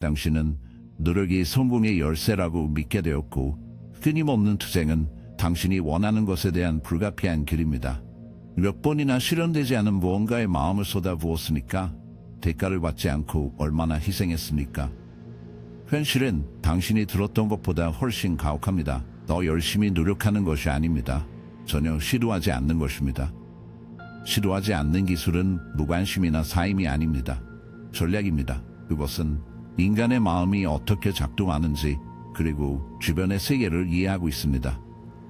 당신은 노력이 성공의 열쇠라고 믿게 되었고, 끊임없는 투쟁은 당신이 원하는 것에 대한 불가피한 길입니다. 몇 번이나 실현되지 않은 무언가에 마음을 쏟아부었으니까 대가를 받지 않고 얼마나 희생했습니까? 현실은 당신이 들었던 것보다 훨씬 가혹합니다. 더 열심히 노력하는 것이 아닙니다. 전혀 시도하지 않는 것입니다. 시도하지 않는 기술은 무관심이나 사임이 아닙니다. 전략입니다. 그것은 인간의 마음이 어떻게 작동하는지, 그리고 주변의 세계를 이해하고 있습니다.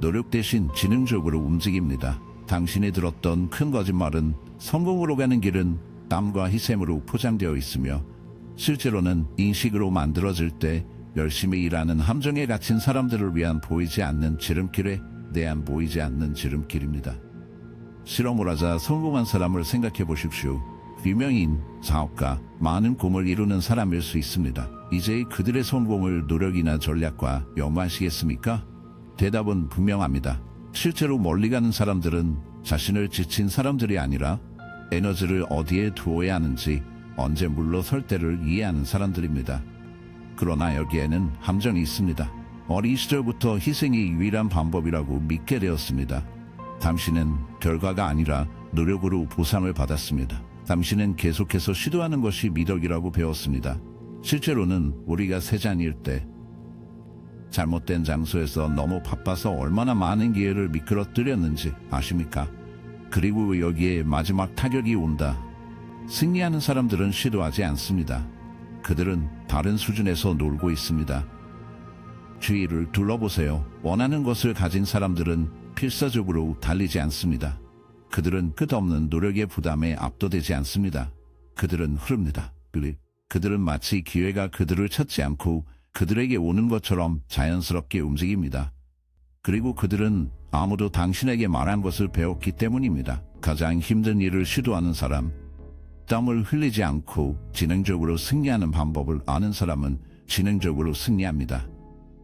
노력 대신 지능적으로 움직입니다. 당신이 들었던 큰 거짓말은 성공으로 가는 길은 땀과 희생으로 포장되어 있으며, 실제로는 인식으로 만들어질 때 열심히 일하는 함정에 갇힌 사람들을 위한 보이지 않는 지름길에 대한 보이지 않는 지름길입니다. 실험을 하자 성공한 사람을 생각해 보십시오. 유명인, 사업가, 많은 꿈을 이루는 사람일 수 있습니다. 이제 그들의 성공을 노력이나 전략과 연관하시겠습니까? 대답은 분명합니다. 실제로 멀리 가는 사람들은 자신을 지친 사람들이 아니라 에너지를 어디에 두어야 하는지, 언제 물러설 때를 이해하는 사람들입니다. 그러나 여기에는 함정이 있습니다. 어린 시절부터 희생이 유일한 방법이라고 믿게 되었습니다. 당신은 결과가 아니라 노력으로 보상을 받았습니다. 당신은 계속해서 시도하는 것이 미덕이라고 배웠습니다. 실제로는 우리가 세잔일 때 잘못된 장소에서 너무 바빠서 얼마나 많은 기회를 미끄러뜨렸는지 아십니까? 그리고 여기에 마지막 타격이 온다. 승리하는 사람들은 시도하지 않습니다. 그들은 다른 수준에서 놀고 있습니다. 주위를 둘러보세요. 원하는 것을 가진 사람들은 필사적으로 달리지 않습니다. 그들은 끝없는 노력의 부담에 압도되지 않습니다. 그들은 흐릅니다. 그들은 마치 기회가 그들을 찾지 않고 그들에게 오는 것처럼 자연스럽게 움직입니다. 그리고 그들은 아무도 당신에게 말한 것을 배웠기 때문입니다. 가장 힘든 일을 시도하는 사람, 땀을 흘리지 않고 지능적으로 승리하는 방법을 아는 사람은 지능적으로 승리합니다.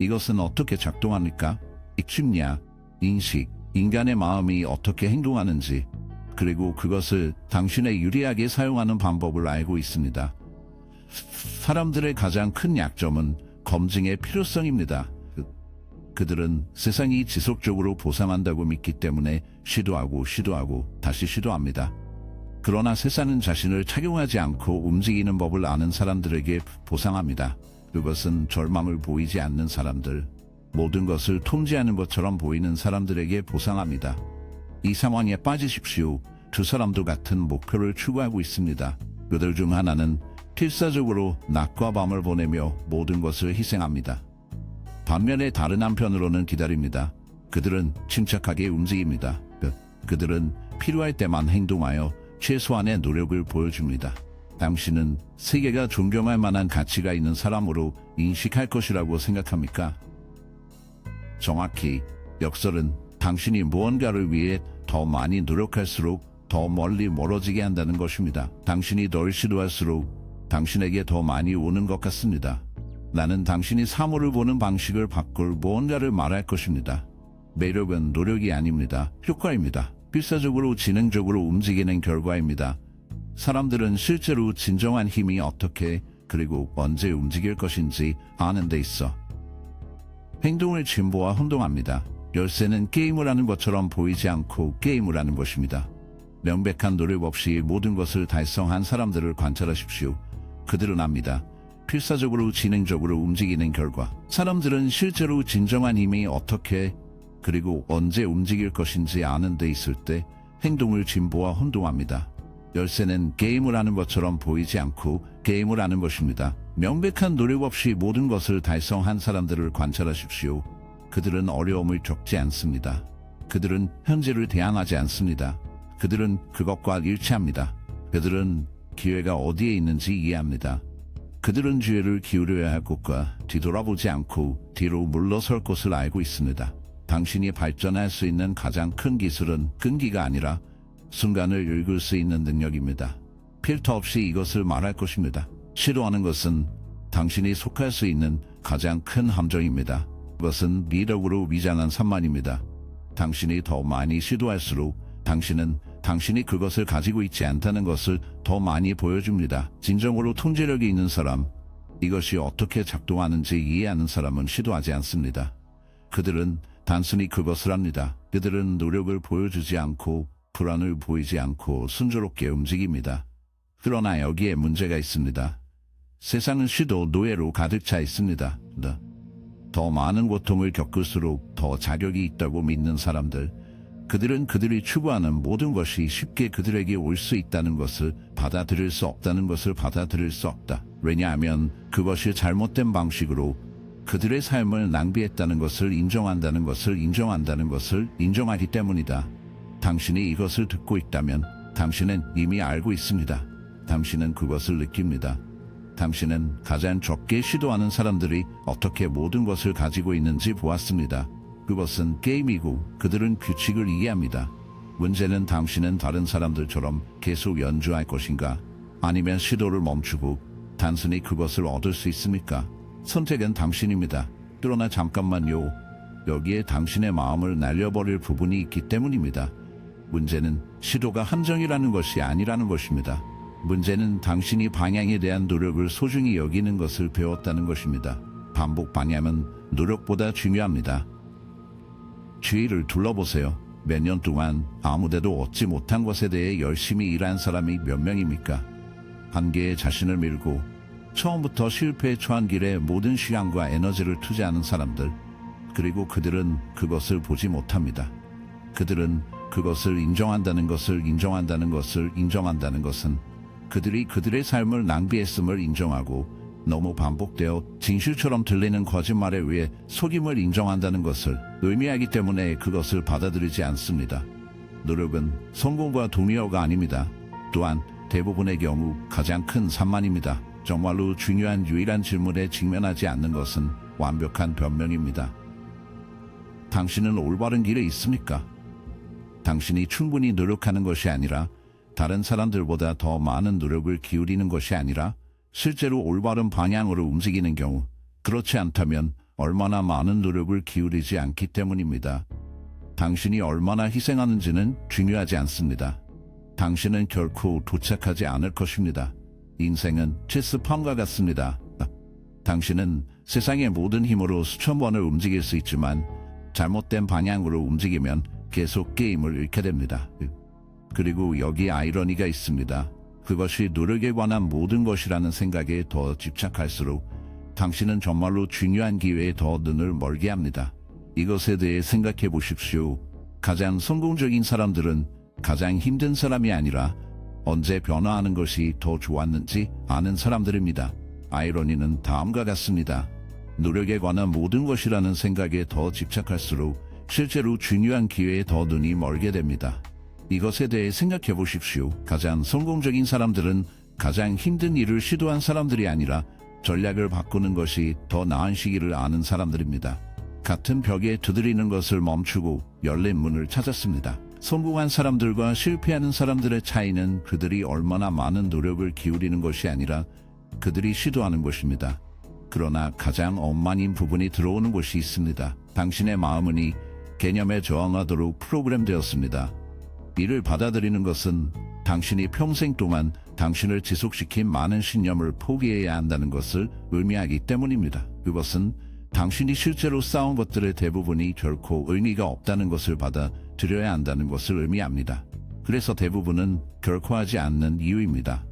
이것은 어떻게 작동합니까? 익심리학, 인식, 인간의 마음이 어떻게 행동하는지, 그리고 그것을 당신에 유리하게 사용하는 방법을 알고 있습니다. 사람들의 가장 큰 약점은 검증의 필요성입니다. 그들은 세상이 지속적으로 보상한다고 믿기 때문에 시도하고 다시 시도합니다. 그러나 세상은 자신을 착용하지 않고 움직이는 법을 아는 사람들에게 보상합니다. 그것은 절망을 보이지 않는 사람들, 모든 것을 통제하는 것처럼 보이는 사람들에게 보상합니다. 이 상황에 빠지십시오. 두 사람도 같은 목표를 추구하고 있습니다. 그들 중 하나는 필사적으로 낮과 밤을 보내며 모든 것을 희생합니다. 반면에 다른 한편으로는 기다립니다. 그들은 침착하게 움직입니다. 그들은 필요할 때만 행동하여 최소한의 노력을 보여줍니다. 당신은 세계가 존경할 만한 가치가 있는 사람으로 인식할 것이라고 생각합니까? 정확히 역설은 당신이 무언가를 위해 더 많이 노력할수록 더 멀리 멀어지게 한다는 것입니다. 당신이 덜 시도할수록 당신에게 더 많이 오는 것 같습니다. 나는 당신이 사물을 보는 방식을 바꿀 무언가를 말할 것입니다. 매력은 노력이 아닙니다. 효과입니다. 필사적으로 지능적으로 움직이는 결과입니다. 사람들은 실제로 진정한 힘이 어떻게 그리고 언제 움직일 것인지 아는 데 있어 행동을 진보와 혼동합니다. 열쇠는 게임을 하는 것처럼 보이지 않고 게임을 하는 것입니다. 명백한 노력 없이 모든 것을 달성한 사람들을 관찰하십시오. 그들은 압니다. 필사적으로 지능적으로 움직이는 결과 사람들은 실제로 진정한 힘이 어떻게 그리고 언제 움직일 것인지 아는 데 있을 때 행동을 진보와 혼동합니다. 열쇠는 게임을 하는 것처럼 보이지 않고 게임을 하는 것입니다. 명백한 노력 없이 모든 것을 달성한 사람들을 관찰하십시오. 그들은 어려움을 겪지 않습니다. 그들은 현재를 대항하지 않습니다. 그들은 그것과 일치합니다. 그들은 기회가 어디에 있는지 이해합니다. 그들은 기회를 기울여야 할 곳과 뒤돌아보지 않고 뒤로 물러설 곳을 알고 있습니다. 당신이 발전할 수 있는 가장 큰 기술은 끈기가 아니라 순간을 읽을 수 있는 능력입니다. 필터 없이 이것을 말할 것입니다. 시도하는 것은 당신이 속할 수 있는 가장 큰 함정입니다. 그것은 미덕으로 위장한 산만입니다. 당신이 더 많이 시도할수록 당신은 당신이 그것을 가지고 있지 않다는 것을 더 많이 보여줍니다. 진정으로 통제력이 있는 사람, 이것이 어떻게 작동하는지 이해하는 사람은 시도하지 않습니다. 그들은 단순히 그것을 합니다. 그들은 노력을 보여주지 않고 불안을 보이지 않고 순조롭게 움직입니다. 그러나 여기에 문제가 있습니다. 세상은 시도 노예로 가득 차 있습니다. 더 많은 고통을 겪을수록 더 자격이 있다고 믿는 사람들, 그들은 그들이 추구하는 모든 것이 쉽게 그들에게 올 수 있다는 것을 받아들일 수 없다는 것을 받아들일 수 없다. 왜냐하면 그것이 잘못된 방식으로 그들의 삶을 낭비했다는 것을 인정한다는 것을 인정하기 때문이다. 당신이 이것을 듣고 있다면 당신은 이미 알고 있습니다. 당신은 그것을 느낍니다. 당신은 가장 적게 시도하는 사람들이 어떻게 모든 것을 가지고 있는지 보았습니다. 그것은 게임이고 그들은 규칙을 이해합니다. 문제는 당신은 다른 사람들처럼 계속 연주할 것인가? 아니면 시도를 멈추고 단순히 그것을 얻을 수 있습니까? 선택은 당신입니다. 그러나 잠깐만요. 여기에 당신의 마음을 날려버릴 부분이 있기 때문입니다. 문제는 시도가 함정이라는 것이 아니라는 것입니다. 문제는 당신이 방향에 대한 노력을 소중히 여기는 것을 배웠다는 것입니다. 반복 방향은 노력보다 중요합니다. 주위를 둘러보세요. 몇 년 동안 아무데도 얻지 못한 것에 대해 열심히 일한 사람이 몇 명입니까? 한계에 자신을 밀고 처음부터 실패에 처한 길에 모든 시간과 에너지를 투자하는 사람들, 그리고 그들은 그것을 보지 못합니다. 그들은 그것을 인정한다는 것은 그들이 그들의 삶을 낭비했음을 인정하고 너무 반복되어 진실처럼 들리는 거짓말에 의해 속임을 인정한다는 것을 의미하기 때문에 그것을 받아들이지 않습니다. 노력은 성공과 동의어가 아닙니다. 또한 대부분의 경우 가장 큰 산만입니다. 정말로 중요한 유일한 질문에 직면하지 않는 것은 완벽한 변명입니다. 당신은 올바른 길에 있습니까? 당신이 충분히 노력하는 것이 아니라 다른 사람들보다 더 많은 노력을 기울이는 것이 아니라 실제로 올바른 방향으로 움직이는 경우, 그렇지 않다면 얼마나 많은 노력을 기울이지 않기 때문입니다. 당신이 얼마나 희생하는지는 중요하지 않습니다. 당신은 결코 도착하지 않을 것입니다. 인생은 체스판과 같습니다. 당신은 세상의 모든 힘으로 수천 번을 움직일 수 있지만 잘못된 방향으로 움직이면 계속 게임을 잃게 됩니다. 그리고 여기 아이러니가 있습니다. 그것이 노력에 관한 모든 것이라는 생각에 더 집착할수록 당신은 정말로 중요한 기회에 더 눈을 멀게 합니다. 이것에 대해 생각해 보십시오. 가장 성공적인 사람들은 가장 힘든 사람이 아니라 언제 변화하는 것이 더 좋았는지 아는 사람들입니다. 아이러니는 다음과 같습니다. 노력에 관한 모든 것이라는 생각에 더 집착할수록 실제로 중요한 기회에 더 눈이 멀게 됩니다. 이것에 대해 생각해 보십시오. 가장 성공적인 사람들은 가장 힘든 일을 시도한 사람들이 아니라 전략을 바꾸는 것이 더 나은 시기를 아는 사람들입니다. 같은 벽에 두드리는 것을 멈추고 열린 문을 찾았습니다. 성공한 사람들과 실패하는 사람들의 차이는 그들이 얼마나 많은 노력을 기울이는 것이 아니라 그들이 시도하는 것입니다. 그러나 가장 엉망인 부분이 들어오는 곳이 있습니다. 당신의 마음은 이 개념에 저항하도록 프로그램되었습니다. 이를 받아들이는 것은 당신이 평생 동안 당신을 지속시킨 많은 신념을 포기해야 한다는 것을 의미하기 때문입니다. 그것은 당신이 실제로 쌓은 것들의 대부분이 결코 의미가 없다는 것을 받아들여야 한다는 것을 의미합니다. 그래서 대부분은 결코 하지 않는 이유입니다.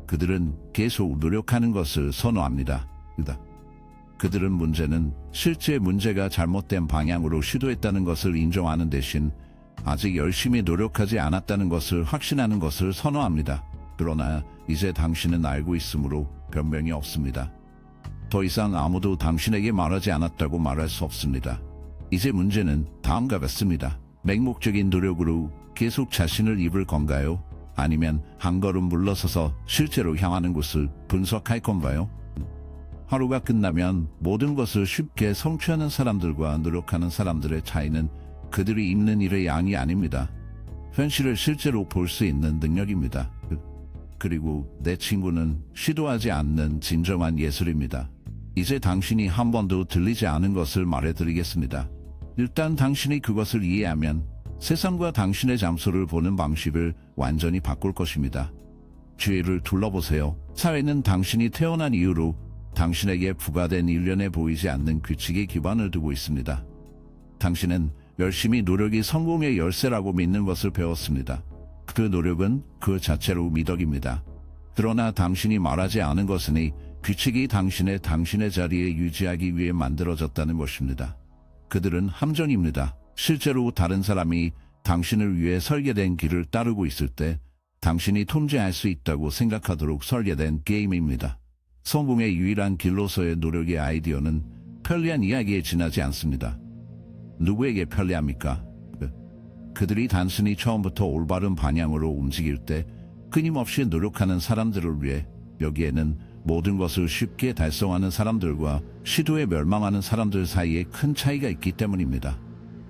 그들은 계속 노력하는 것을 선호합니다. 그들은 문제는 실제 문제가 잘못된 방향으로 시도했다는 것을 인정하는 대신 아직 열심히 노력하지 않았다는 것을 확신하는 것을 선호합니다. 그러나 이제 당신은 알고 있으므로 변명이 없습니다. 더 이상 아무도 당신에게 말하지 않았다고 말할 수 없습니다. 이제 문제는 다음과 같습니다. 맹목적인 노력으로 계속 자신을 입을 건가요? 아니면 한 걸음 물러서서 실제로 향하는 곳을 분석할 건가요? 하루가 끝나면 모든 것을 쉽게 성취하는 사람들과 노력하는 사람들의 차이는 그들이 입는 일의 양이 아닙니다. 현실을 실제로 볼 수 있는 능력입니다. 그리고 내 친구는 시도하지 않는 진정한 예술입니다. 이제 당신이 한 번도 들리지 않은 것을 말해드리겠습니다. 일단 당신이 그것을 이해하면 세상과 당신의 장소를 보는 방식을 완전히 바꿀 것입니다. 주위를 둘러보세요. 사회는 당신이 태어난 이후로 당신에게 부과된 일련에 보이지 않는 규칙에 기반을 두고 있습니다. 당신은 열심히 노력이 성공의 열쇠라고 믿는 것을 배웠습니다. 그 노력은 그 자체로 미덕입니다. 그러나 당신이 말하지 않은 것은 이 규칙이 당신의 자리에 유지하기 위해 만들어졌다는 것입니다. 그들은 함정입니다. 실제로 다른 사람이 당신을 위해 설계된 길을 따르고 있을 때 당신이 통제할 수 있다고 생각하도록 설계된 게임입니다. 성공의 유일한 길로서의 노력의 아이디어는 편리한 이야기에 지나지 않습니다. 누구에게 편리합니까? 그들이 단순히 처음부터 올바른 방향으로 움직일 때 끊임없이 노력하는 사람들을 위해. 여기에는 모든 것을 쉽게 달성하는 사람들과 시도에 멸망하는 사람들 사이에 큰 차이가 있기 때문입니다.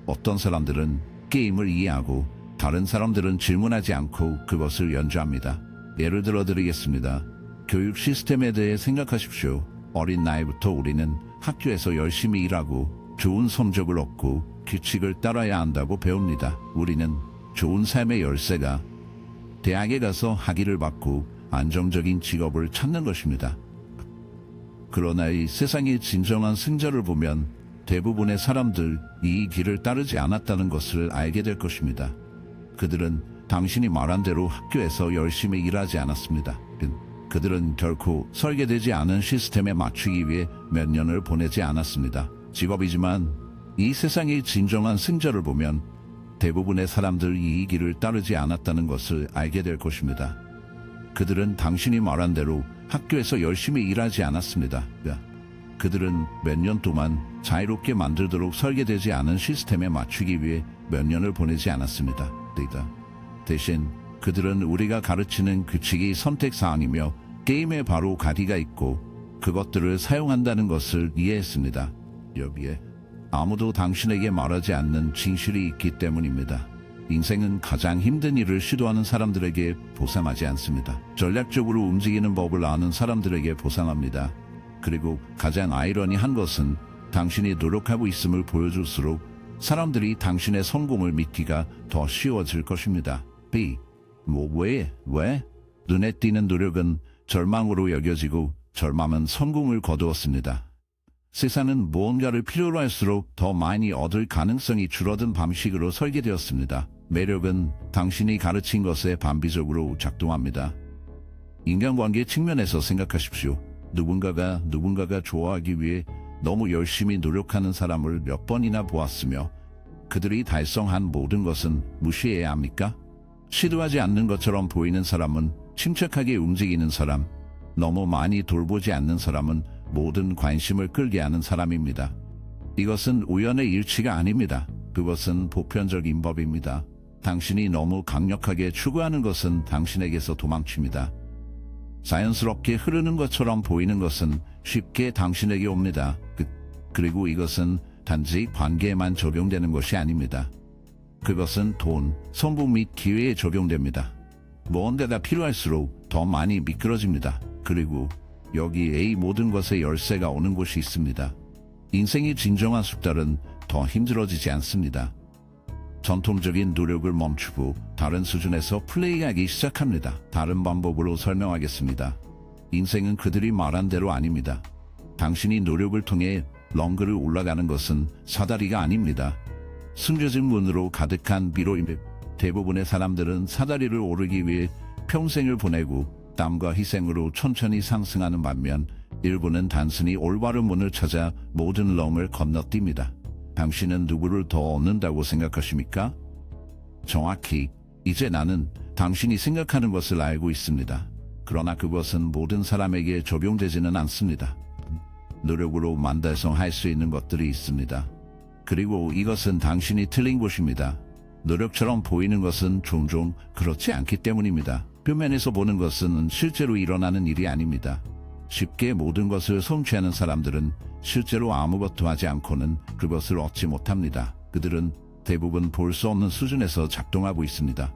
어떤 사람들은 게임을 이해하고 다른 사람들은 질문하지 않고 그것을 연주합니다. 예를 들어 드리겠습니다. 교육 시스템에 대해 생각하십시오. 어린 나이부터 우리는 학교에서 열심히 일하고 좋은 성적을 얻고 규칙을 따라야 한다고 배웁니다. 우리는 좋은 삶의 열쇠가 대학에 가서 학위를 받고 안정적인 직업을 찾는 것입니다. 그러나 이 세상의 진정한 승자를 보면 대부분의 사람들 이 길을 따르지 않았다는 것을 알게 될 것입니다. 그들은 당신이 말한 대로 학교에서 열심히 일하지 않았습니다. 그들은 결코 설계되지 않은 시스템에 맞추기 위해 몇 년을 보내지 않았습니다. 직업이지만 이 세상의 진정한 승자를 보면 대부분의 사람들이 이 길을 따르지 않았다는 것을 알게 될 것입니다. 그들은 당신이 말한 대로 학교에서 열심히 일하지 않았습니다. 그들은 몇 년 동안 자유롭게 만들도록 설계되지 않은 시스템에 맞추기 위해 몇 년을 보내지 않았습니다. 대신 그들은 우리가 가르치는 규칙이 선택사항이며 게임에 바로 가디가 있고 그것들을 사용한다는 것을 이해했습니다. 여기에 아무도 당신에게 말하지 않는 진실이 있기 때문입니다. 인생은 가장 힘든 일을 시도하는 사람들에게 보상하지 않습니다. 전략적으로 움직이는 법을 아는 사람들에게 보상합니다. 그리고 가장 아이러니한 것은 당신이 노력하고 있음을 보여줄수록 사람들이 당신의 성공을 믿기가 더 쉬워질 것입니다. 왜? 눈에 띄는 노력은 절망으로 여겨지고 절망은 성공을 거두었습니다. 세상은 무언가를 필요로 할수록 더 많이 얻을 가능성이 줄어든 방식으로 설계되었습니다. 매력은 당신이 가르친 것에 반비적으로 작동합니다. 인간관계 측면에서 생각하십시오. 누군가가 좋아하기 위해 너무 열심히 노력하는 사람을 몇 번이나 보았으며 그들이 달성한 모든 것은 무시해야 합니까? 시도하지 않는 것처럼 보이는 사람은 침착하게 움직이는 사람, 너무 많이 돌보지 않는 사람은 모든 관심을 끌게 하는 사람입니다. 이것은 우연의 일치가 아닙니다. 그것은 보편적인 법입니다. 당신이 너무 강력하게 추구하는 것은 당신에게서 도망칩니다. 자연스럽게 흐르는 것처럼 보이는 것은 쉽게 당신에게 옵니다. 그리고 이것은 단지 관계에만 적용되는 것이 아닙니다. 그것은 돈, 성공 및 기회에 적용됩니다. 무언가가 필요할수록 더 많이 미끄러집니다. 그리고 여기에 이 모든 것의 열쇠가 오는 곳이 있습니다. 인생의 진정한 숙달은 더 힘들어지지 않습니다. 전통적인 노력을 멈추고 다른 수준에서 플레이하기 시작합니다. 다른 방법으로 설명하겠습니다. 인생은 그들이 말한 대로 아닙니다. 당신이 노력을 통해 런그를 올라가는 것은 사다리가 아닙니다. 숨겨진 문으로 가득한 비로입니다. 대부분의 사람들은 사다리를 오르기 위해 평생을 보내고 땀과 희생으로 천천히 상승하는 반면 일부는 단순히 올바른 문을 찾아 모든 렁을 건너뜁니다. 당신은 누구를 더 얻는다고 생각하십니까? 정확히 이제 나는 당신이 생각하는 것을 알고 있습니다. 그러나 그것은 모든 사람에게 적용되지는 않습니다. 노력으로 달성할 수 있는 것들이 있습니다. 그리고 이것은 당신이 틀린 곳입니다. 노력처럼 보이는 것은 종종 그렇지 않기 때문입니다. 표면에서 보는 것은 실제로 일어나는 일이 아닙니다. 쉽게 모든 것을 성취하는 사람들은 실제로 아무것도 하지 않고는 그것을 얻지 못합니다. 그들은 대부분 볼 수 없는 수준에서 작동하고 있습니다.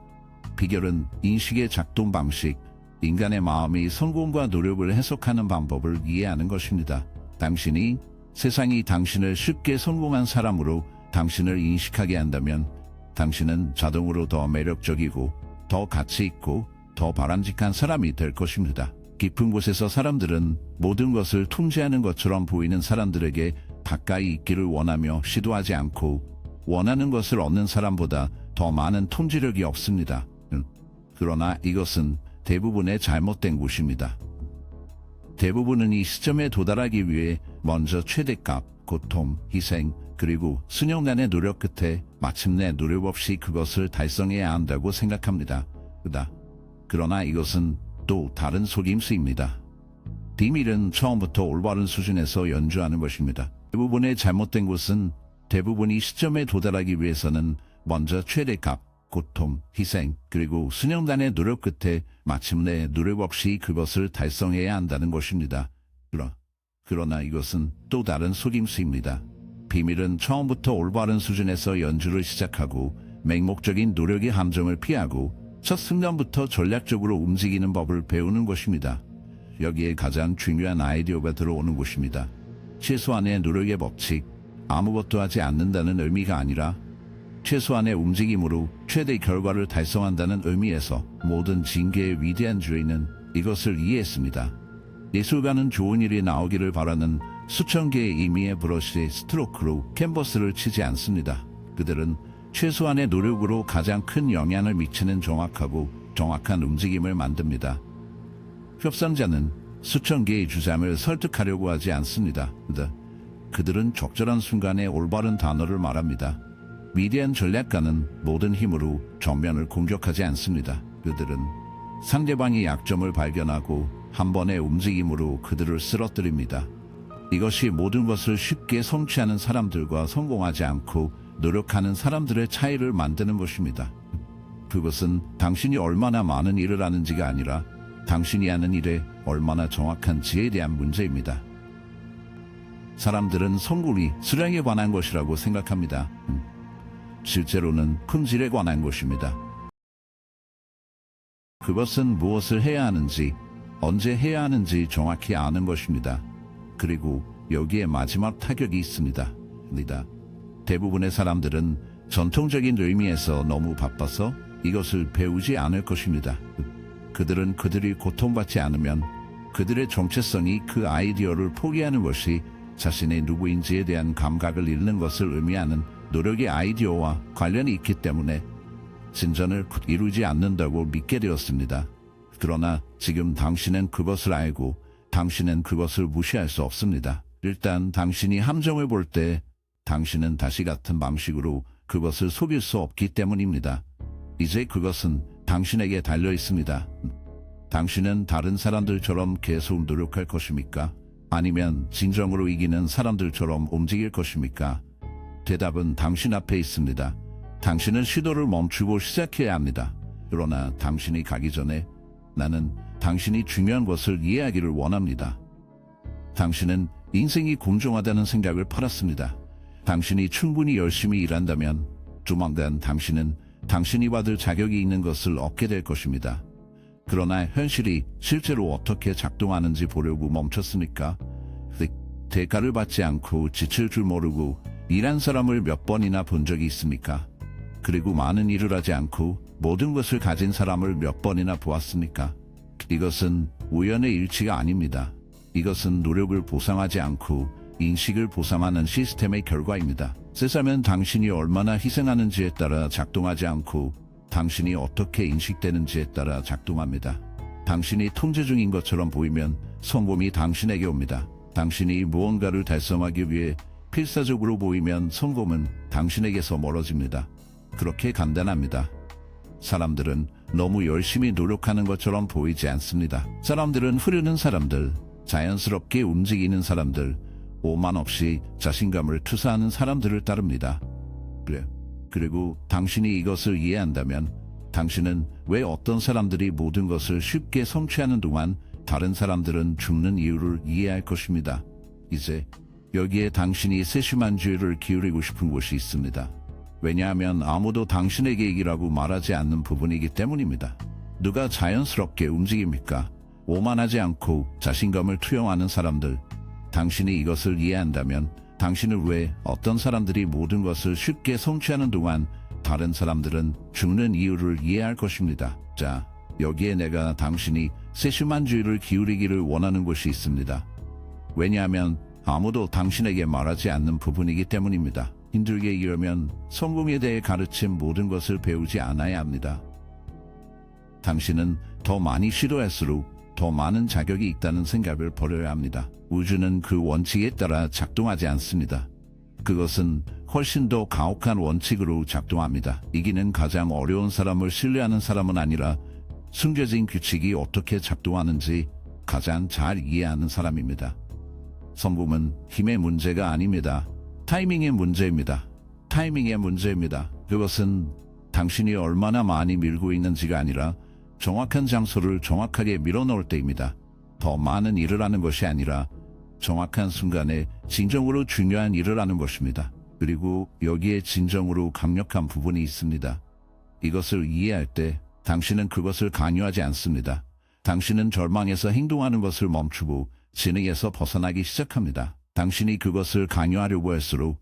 비결은 인식의 작동 방식, 인간의 마음이 성공과 노력을 해석하는 방법을 이해하는 것입니다. 당신이 세상이 당신을 쉽게 성공한 사람으로 당신을 인식하게 한다면 당신은 자동으로 더 매력적이고 더 가치 있고 더 바람직한 사람이 될 것입니다. 깊은 곳에서 사람들은 모든 것을 통제하는 것처럼 보이는 사람들에게 가까이 있기를 원하며 시도하지 않고 원하는 것을 얻는 사람보다 더 많은 통제력이 없습니다. 그러나 이것은 대부분의 잘못된 곳입니다. 대부분은 이 시점에 도달하기 위해 먼저 최대값, 고통, 희생, 그리고 수년간의 노력 끝에 마침내 노력 없이 그것을 달성해야 한다고 생각합니다. 그러나 이것은 또 다른 속임수입니다. 비밀은 처음부터 올바른 수준에서 연주하는 것입니다. 대부분의 잘못된 곳은 대부분이 시점에 도달하기 위해서는 먼저 최대값, 고통, 희생, 그리고 수년간의 노력 끝에 마침내 노력 없이 그것을 달성해야 한다는 것입니다. 그러나 이것은 또 다른 속임수입니다. 비밀은 처음부터 올바른 수준에서 연주를 시작하고 맹목적인 노력의 함정을 피하고 첫 순간부터 전략적으로 움직이는 법을 배우는 것입니다. 여기에 가장 중요한 아이디어가 들어오는 것입니다. 최소한의 노력의 법칙, 아무것도 하지 않는다는 의미가 아니라 최소한의 움직임으로 최대 결과를 달성한다는 의미에서 모든 징계의 위대한 주인은 이것을 이해했습니다. 예술가는 좋은 일이 나오기를 바라는 수천 개의 의미의 브러쉬의 스트로크로 캔버스를 치지 않습니다. 그들은 최소한의 노력으로 가장 큰 영향을 미치는 정확하고 정확한 움직임을 만듭니다. 협상자는 수천 개의 주장을 설득하려고 하지 않습니다. 그들은 적절한 순간에 올바른 단어를 말합니다. 위대한 전략가는 모든 힘으로 정면을 공격하지 않습니다. 그들은 상대방의 약점을 발견하고 한 번의 움직임으로 그들을 쓰러뜨립니다. 이것이 모든 것을 쉽게 성취하는 사람들과 성공하지 않고 노력하는 사람들의 차이를 만드는 것입니다. 그것은 당신이 얼마나 많은 일을 하는지가 아니라 당신이 하는 일에 얼마나 정확한지에 대한 문제입니다. 사람들은 성공이 수량에 관한 것이라고 생각합니다. 실제로는 품질에 관한 것입니다. 그것은 무엇을 해야 하는지, 언제 해야 하는지 정확히 아는 것입니다. 그리고 여기에 마지막 타격이 있습니다. 대부분의 사람들은 전통적인 의미에서 너무 바빠서 이것을 배우지 않을 것입니다. 그들은 그들이 고통받지 않으면 그들의 정체성이 그 아이디어를 포기하는 것이 자신의 누구인지에 대한 감각을 잃는 것을 의미하는 노력의 아이디어와 관련이 있기 때문에 진전을 이루지 않는다고 믿게 되었습니다. 그러나 지금 당신은 그것을 알고 당신은 그것을 무시할 수 없습니다. 일단 당신이 함정을 볼 때 당신은 다시 같은 방식으로 그것을 속일 수 없기 때문입니다. 이제 그것은 당신에게 달려 있습니다. 당신은 다른 사람들처럼 계속 노력할 것입니까? 아니면 진정으로 이기는 사람들처럼 움직일 것입니까? 대답은 당신 앞에 있습니다. 당신은 시도를 멈추고 시작해야 합니다. 그러나 당신이 가기 전에 나는 당신이 중요한 것을 이해하기를 원합니다. 당신은 인생이 공정하다는 생각을 팔았습니다. 당신이 충분히 열심히 일한다면 조만간 당신은 당신이 받을 자격이 있는 것을 얻게 될 것입니다. 그러나 현실이 실제로 어떻게 작동하는지 보려고 멈췄습니까? 대가를 받지 않고 지칠 줄 모르고 일한 사람을 몇 번이나 본 적이 있습니까? 그리고 많은 일을 하지 않고 모든 것을 가진 사람을 몇 번이나 보았습니까? 이것은 우연의 일치가 아닙니다. 이것은 노력을 보상하지 않고 인식을 보상하는 시스템의 결과입니다. 세상은 당신이 얼마나 희생하는지에 따라 작동하지 않고 당신이 어떻게 인식되는지에 따라 작동합니다. 당신이 통제 중인 것처럼 보이면 성공이 당신에게 옵니다. 당신이 무언가를 달성하기 위해 필사적으로 보이면 성공은 당신에게서 멀어집니다. 그렇게 간단합니다. 사람들은 너무 열심히 노력하는 것처럼 보이지 않습니다. 사람들은 흐르는 사람들, 자연스럽게 움직이는 사람들, 오만 없이 자신감을 투사하는 사람들을 따릅니다. 그리고 당신이 이것을 이해한다면 당신은 왜 어떤 사람들이 모든 것을 쉽게 성취하는 동안 다른 사람들은 죽는 이유를 이해할 것입니다. 이제 여기에 당신이 세심한 주의를 기울이고 싶은 곳이 있습니다. 왜냐하면 아무도 당신에게 이기라고 말하지 않는 부분이기 때문입니다. 누가 자연스럽게 움직입니까? 오만하지 않고 자신감을 투영하는 사람들. 당신이 이것을 이해한다면 당신을 왜 어떤 사람들이 모든 것을 쉽게 성취하는 동안 다른 사람들은 죽는 이유를 이해할 것입니다. 자, 여기에 내가 당신이 세심한 주의를 기울이기를 원하는 것이 있습니다. 왜냐하면 아무도 당신에게 말하지 않는 부분이기 때문입니다. 힘들게 일하면 성공에 대해 가르친 모든 것을 배우지 않아야 합니다. 당신은 더 많이 시도할수록 더 많은 자격이 있다는 생각을 버려야 합니다. 우주는 그 원칙에 따라 작동하지 않습니다. 그것은 훨씬 더 가혹한 원칙으로 작동합니다. 이기는 가장 어려운 사람을 신뢰하는 사람은 아니라 숨겨진 규칙이 어떻게 작동하는지 가장 잘 이해하는 사람입니다. 성공은 힘의 문제가 아닙니다. 타이밍의 문제입니다. 타이밍의 문제입니다. 그것은 당신이 얼마나 많이 밀고 있는지가 아니라 정확한 장소를 정확하게 밀어넣을 때입니다. 더 많은 일을 하는 것이 아니라 정확한 순간에 진정으로 중요한 일을 하는 것입니다. 그리고 여기에 진정으로 강력한 부분이 있습니다. 이것을 이해할 때 당신은 그것을 강요하지 않습니다. 당신은 절망에서 행동하는 것을 멈추고 진흙에서 벗어나기 시작합니다. 당신이 그것을 강요하려고 할수록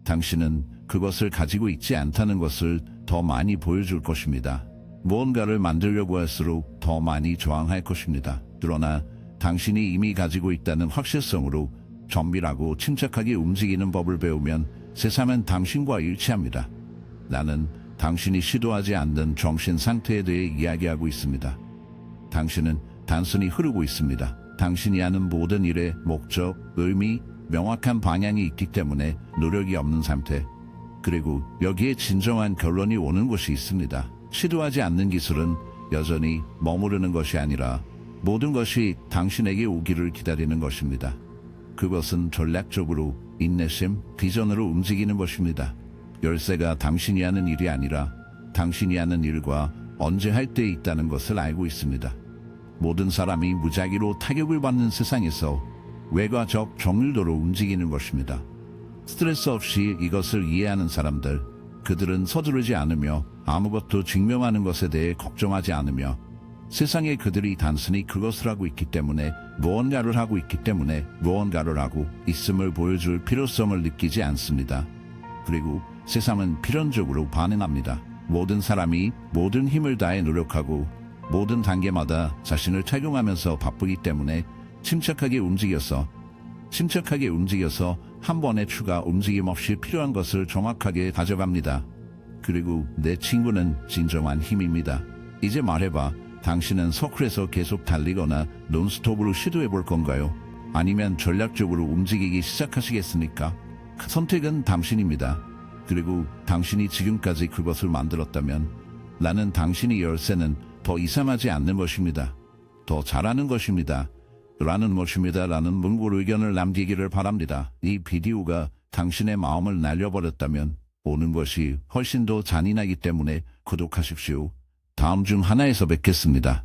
당신은 그것을 가지고 있지 않다는 것을 더 많이 보여줄 것입니다. 무언가를 만들려고 할수록 더 많이 저항할 것입니다. 그러나 당신이 이미 가지고 있다는 확실성으로 정밀하고 침착하게 움직이는 법을 배우면 세상은 당신과 일치합니다. 나는 당신이 시도하지 않는 정신 상태에 대해 이야기하고 있습니다. 당신은 단순히 흐르고 있습니다. 당신이 하는 모든 일의 목적, 의미, 명확한 방향이 있기 때문에 노력이 없는 상태. 그리고 여기에 진정한 결론이 오는 것이 있습니다. 시도하지 않는 기술은 여전히 머무르는 것이 아니라 모든 것이 당신에게 오기를 기다리는 것입니다. 그것은 전략적으로 인내심, 비전으로 움직이는 것입니다. 열쇠가 당신이 하는 일이 아니라 당신이 하는 일과 언제 할 때 있다는 것을 알고 있습니다. 모든 사람이 무작위로 타격을 받는 세상에서 외과적 정밀도로 움직이는 것입니다. 스트레스 없이 이것을 이해하는 사람들, 그들은 서두르지 않으며 아무것도 증명하는 것에 대해 걱정하지 않으며 세상에 그들이 단순히 그것을 하고 있기 때문에 무언가를 하고 있기 때문에 무언가를 하고 있음을 보여줄 필요성을 느끼지 않습니다. 그리고 세상은 필연적으로 반응합니다. 모든 사람이 모든 힘을 다해 노력하고 모든 단계마다 자신을 착용하면서 바쁘기 때문에 침착하게 움직여서 한 번의 추가 움직임 없이 필요한 것을 정확하게 가져갑니다. 그리고 내 친구는 진정한 힘입니다. 이제 말해봐. 당신은 서클에서 계속 달리거나 논스톱으로 시도해 볼 건가요? 아니면 전략적으로 움직이기 시작하시겠습니까? 선택은 당신입니다. 그리고 당신이 지금까지 그것을 만들었다면 나는 당신이 열쇠는 더 이상하지 않는 것입니다. 더 잘하는 것입니다. 라는 문구로 의견을 남기기를 바랍니다. 이 비디오가 당신의 마음을 날려버렸다면 오는 것이 훨씬 더 잔인하기 때문에 구독하십시오. 다음 중 하나에서 뵙겠습니다.